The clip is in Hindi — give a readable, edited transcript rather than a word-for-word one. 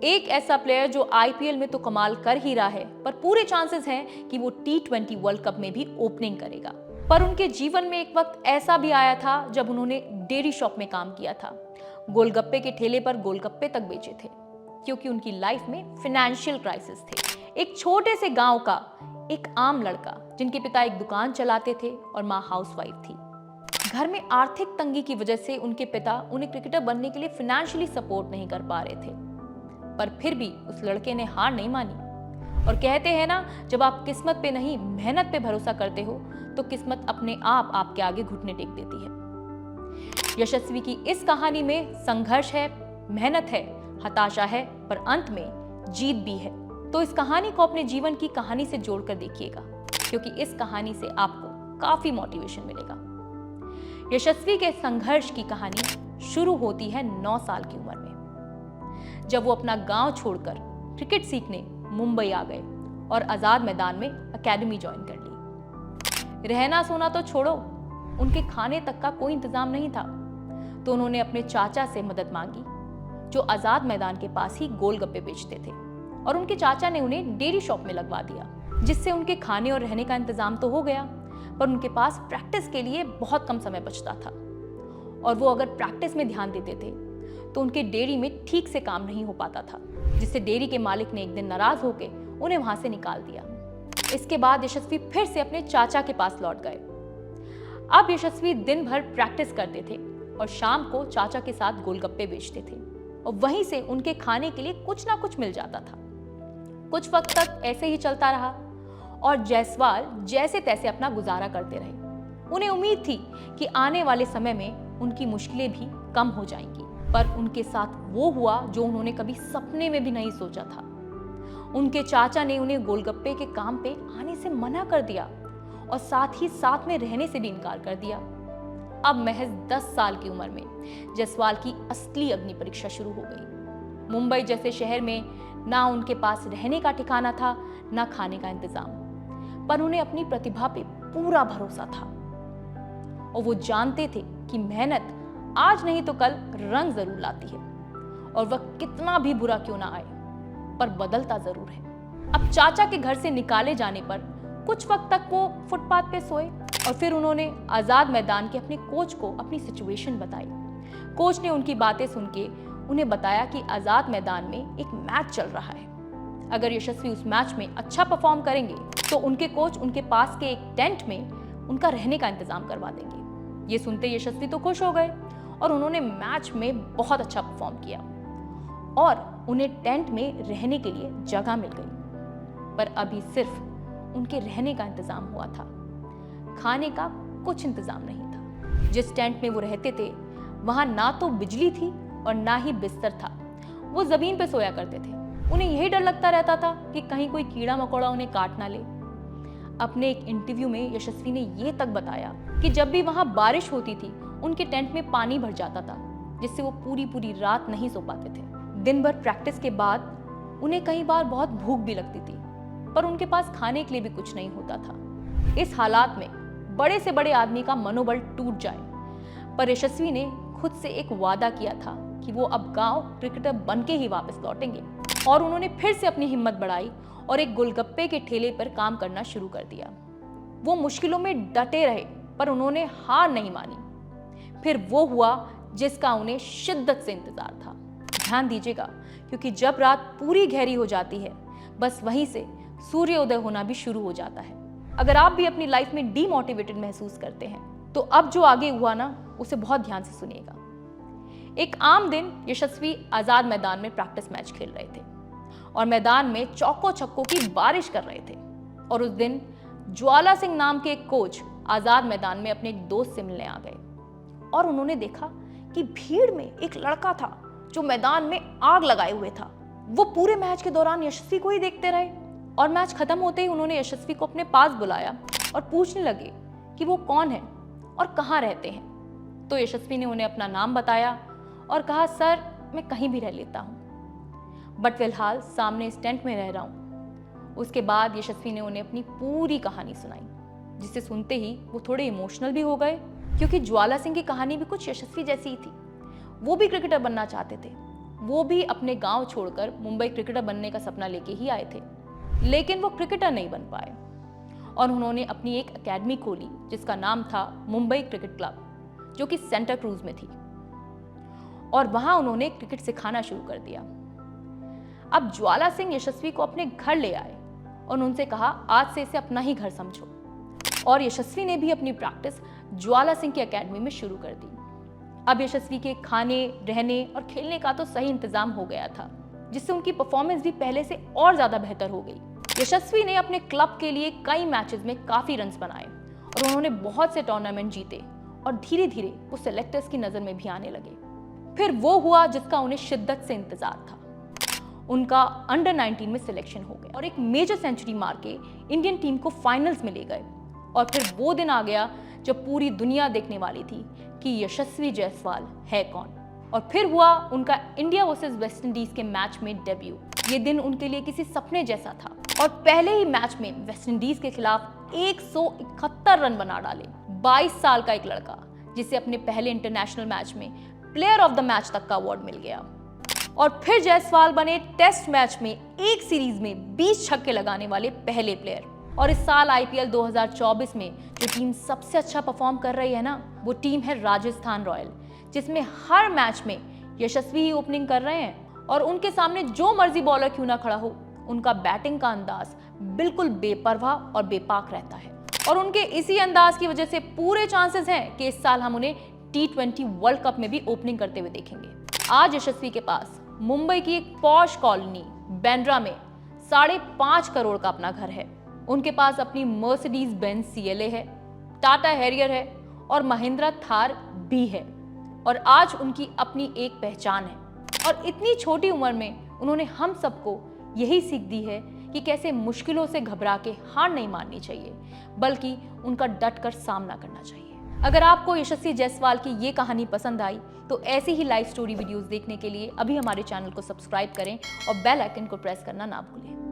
एक ऐसा प्लेयर जो आईपीएल में तो कमाल कर ही रहा है, पर पूरे चांसेस हैं कि वो T20 वर्ल्ड कप में भी ओपनिंग करेगा। पर उनके जीवन में एक वक्त ऐसा भी आया था जब उन्होंने डेयरी शॉप में काम किया था। गोलगप्पे के ठेले पर गोलगप्पे तक बेचे थे, क्योंकि उनकी लाइफ में फाइनेंशियल क्राइसिस थे। एक छोटे से गांव का एक आम लड़का, जिनके पिता एक दुकान चलाते थे और माँ हाउसवाइफ थी। घर में आर्थिक तंगी की वजह से उनके पिता उन्हें क्रिकेटर बनने के लिए फाइनेंशियली सपोर्ट नहीं कर पा रहे थे, पर फिर भी उस लड़के ने हार नहीं मानी। और कहते हैं ना, जब आप किस्मत पे नहीं मेहनत पे भरोसा करते हो तो किस्मत अपने आप आपके आगे घुटने टेक देती है। यशस्वी की इस कहानी में संघर्ष है, मेहनत है, हताशा है, पर अंत में जीत भी है। तो इस कहानी को अपने जीवन की कहानी से जोड़कर देखिएगा, क्योंकि इस कहानी से आपको काफी मोटिवेशन मिलेगा। यशस्वी के संघर्ष की कहानी शुरू होती है 9 साल की उम्र में, जब वो अपना गांव छोड़कर क्रिकेट सीखने मुंबई आ गए और आजाद मैदान में एकेडमी ज्वाइन कर ली। रहना सोना तो छोड़ो, उनके खाने तक का कोई इंतजाम नहीं था, तो उन्होंने अपने चाचा से मदद मांगी, जो आजाद मैदान के पास ही गोलगप्पे बेचते थे। और उनके चाचा ने उन्हें डेयरी शॉप में लगवा दिया, जिससे उनके खाने और रहने का इंतजाम तो हो गया, पर उनके पास प्रैक्टिस के लिए बहुत कम समय बचता था। और वो अगर प्रैक्टिस में ध्यान देते थे तो उनके डेयरी में ठीक से काम नहीं हो पाता था, जिससे डेयरी के मालिक ने एक दिन नाराज होकर उन्हें वहां से निकाल दिया। इसके बाद यशस्वी फिर से अपने चाचा के पास लौट गए। अब यशस्वी दिन भर प्रैक्टिस करते थे और शाम को चाचा के साथ गोलगप्पे बेचते थे, और वहीं से उनके खाने के लिए कुछ ना कुछ मिल जाता था। कुछ वक्त तक ऐसे ही चलता रहा और जायसवाल जैसे तैसे अपना गुजारा करते रहे। उन्हें उम्मीद थी कि आने वाले समय में उनकी मुश्किलें भी कम हो जाएंगी, पर उनके साथ वो हुआ जो उन्होंने कभी सपने में भी नहीं सोचा था। उनके चाचा ने उन्हें गोलगप्पे के काम पे आने से मना कर दिया और साथ ही साथ में रहने से भी इनकार कर दिया। अब महज 10 साल की उम्र में जायसवाल की असली अग्नि परीक्षा शुरू हो गई। मुंबई जैसे शहर में ना उनके पास रहने का ठिकाना था, ना खाने का इंतजाम, पर उन्हें अपनी प्रतिभा पे पूरा भरोसा था। और वो जानते थे कि मेहनत आज नहीं तो कल रंग जरूर लाती है, और वह कितना भी बुरा क्यों ना आए, पर बदलता जरूर है। अब चाचा के घर से निकाले जाने पर कुछ वक्त तक वो फुटपाथ पे सोए, और फिर उन्होंने आजाद मैदान के अपने कोच को अपनी सिचुएशन बताई। कोच ने उनकी बातें सुन के उन्हें बताया कि आजाद मैदान में एक मैच चल रहा है। अगर यशस्वी उस मैच में अच्छा परफॉर्म करेंगे तो उनके कोच उनके पास के एक टेंट में उनका रहने का इंतजाम करवा देंगे। ये सुनते यशस्वी तो खुश हो गए और उन्होंने मैच में बहुत अच्छा परफॉर्म किया और उन्हें टेंट में रहने के लिए जगह मिल गई। पर अभी सिर्फ उनके रहने का इंतजाम हुआ था, खाने का कुछ इंतजाम नहीं था। जिस टेंट में वो रहते थे वहां ना तो बिजली थी और ना ही बिस्तर था। वो जमीन पे सोया करते थे। उन्हें यही डर लगता रहता था कि कहीं कोई कीड़ा मकोड़ा उन्हें काट ना ले। अपने एक इंटरव्यू में यशस्वी ने ये तक बताया कि जब भी वहां बारिश होती थी उनके टेंट में पानी भर जाता था, जिससे वो पूरी रात नहीं सो पाते थे। दिन भर प्रैक्टिस के बाद उन्हें कई बार बहुत भूख भी लगती थी, पर उनके पास खाने के लिए भी कुछ नहीं होता था। इस हालात में बड़े से बड़े आदमी का मनोबल टूट जाए, पर यशस्वी ने खुद से एक वादा किया था कि वो अब गांव क्रिकेटर बनके ही वापस लौटेंगे। और उन्होंने फिर से अपनी हिम्मत बढ़ाई और एक गोलगप्पे के ठेले पर काम करना शुरू कर दिया। वो मुश्किलों में डटे रहे, पर उन्होंने हार नहीं मानी। फिर वो हुआ जिसका उन्हें शिद्दत से इंतजार था। ध्यान दीजिएगा, क्योंकि जब रात पूरी गहरी हो जाती है, बस वहीं से सूर्योदय होना भी शुरू हो जाता है। अगर आप भी अपनी लाइफ में डीमोटिवेटेड महसूस करते हैं तो अब जो आगे हुआ ना, उसे बहुत ध्यान से सुनिएगा। एक आम दिन यशस्वी आजाद मैदान में प्रैक्टिस मैच खेल रहे थे और मैदान में चौकों छक्कों की बारिश कर रहे थे। और उस दिन ज्वाला सिंह नाम के एक कोच आजाद मैदान में अपने एक दोस्त से मिलने आ गए, और उन्होंने देखा कि भीड़ में एक लड़का था जो मैदान में आग लगाए हुए था। वो पूरे मैच के दौरान यशस्वी को ही देखते रहे, और मैच खत्म होते ही उन्होंने यशस्वी को अपने पास बुलाया और पूछने लगे कि वो कौन है और कहाँ रहते हैं। तो यशस्वी ने उन्हें अपना नाम बताया और कहा, सर मैं कहीं भी रह लेता हूँ, बट फिलहाल सामने इस टेंट में रह रहा हूँ। उसके बाद यशस्वी ने उन्हें अपनी पूरी कहानी सुनाई, जिसे सुनते ही वो थोड़े इमोशनल भी हो गए, क्योंकि ज्वाला सिंह की कहानी भी कुछ यशस्वी जैसी ही थी। वो भी क्रिकेटर बनना चाहते थे। वो भी अपने गांव छोड़कर मुंबई क्रिकेटर बनने का सपना लेके ही आए थे, लेकिन वो क्रिकेटर नहीं बन पाए और उन्होंने अपनी एक एकेडमी खोली जिसका नाम था मुंबई क्रिकेट क्लब, जो कि सेंटा क्रूज में थी, और वहां उन्होंने क्रिकेट सिखाना शुरू कर दिया। अब ज्वाला सिंह यशस्वी को अपने घर ले आए और उनसे कहा, आज से इसे अपना ही घर समझो। और यशस्वी ने भी अपनी प्रैक्टिस ज्वाला सिंह की एकेडमी में शुरू कर दी। अब यशस्वी के खाने, रहने और खेलने का तो सही इंतजाम हो गया था, जिससे उनकी परफॉर्मेंस भी पहले से और ज्यादा बेहतर हो गई। यशस्वी ने अपने क्लब के लिए कई मैचेस में काफी रन्स बनाए और उन्होंने बहुत से टूर्नामेंट जीते और धीरे धीरे वो सिलेक्टर्स की नजर में भी आने लगे। फिर वो हुआ जिसका उन्हें शिद्दत से इंतजार था। उनका अंडर 19 में सिलेक्शन हो गया और एक मेजर सेंचुरी मार के इंडियन टीम को फाइनल्स में ले गए। और फिर वो दिन आ गया जब पूरी दुनिया देखने वाली थी कि यशस्वी जायसवाल है कौन। और फिर हुआ उनका इंडिया वर्सेस वेस्ट इंडीज के मैच में डेब्यू। ये दिन उनके लिए किसी सपने जैसा था और पहले ही मैच में वेस्ट इंडीज के खिलाफ 171 रन बना डाले। 22 साल का एक लड़का, जिसे अपने पहले इंटरनेशनल मैच में प्लेयर ऑफ द मैच तक का अवार्ड मिल गया। और फिर जायसवाल बने टेस्ट मैच में एक सीरीज में 20 छक्के लगाने वाले पहले प्लेयर। और इस साल आईपीएल 2024 में जो टीम सबसे अच्छा परफॉर्म कर रही है ना, वो टीम है राजस्थान रॉयल, जिसमें हर मैच में यशस्वी ही ओपनिंग कर रहे हैं और उनके सामने जो मर्जी बॉलर क्यों ना खड़ा हो, उनका बैटिंग का अंदाज बिल्कुल बेपरवाह और बेपाक रहता है। और उनके इसी अंदाज की वजह से पूरे चांसेस हैं कि इस साल हम उन्हें T20 वर्ल्ड कप में भी ओपनिंग करते हुए देखेंगे। आज यशस्वी के पास मुंबई की एक पॉश कॉलोनी बांद्रा में 5.5 करोड़ का अपना घर है। उनके पास अपनी मर्सिडीज बेंज CLA है, टाटा हैरियर है और महिंद्रा थार भी है। और आज उनकी अपनी एक पहचान है। और इतनी छोटी उम्र में उन्होंने हम सबको यही सीख दी है कि कैसे मुश्किलों से घबरा के हार नहीं माननी चाहिए, बल्कि उनका डट कर सामना करना चाहिए। अगर आपको यशस्वी जायसवाल की ये कहानी पसंद आई तो ऐसी ही लाइव स्टोरी वीडियोस देखने के लिए अभी हमारे चैनल को सब्सक्राइब करें और बेल आइकन को प्रेस करना ना भूलें।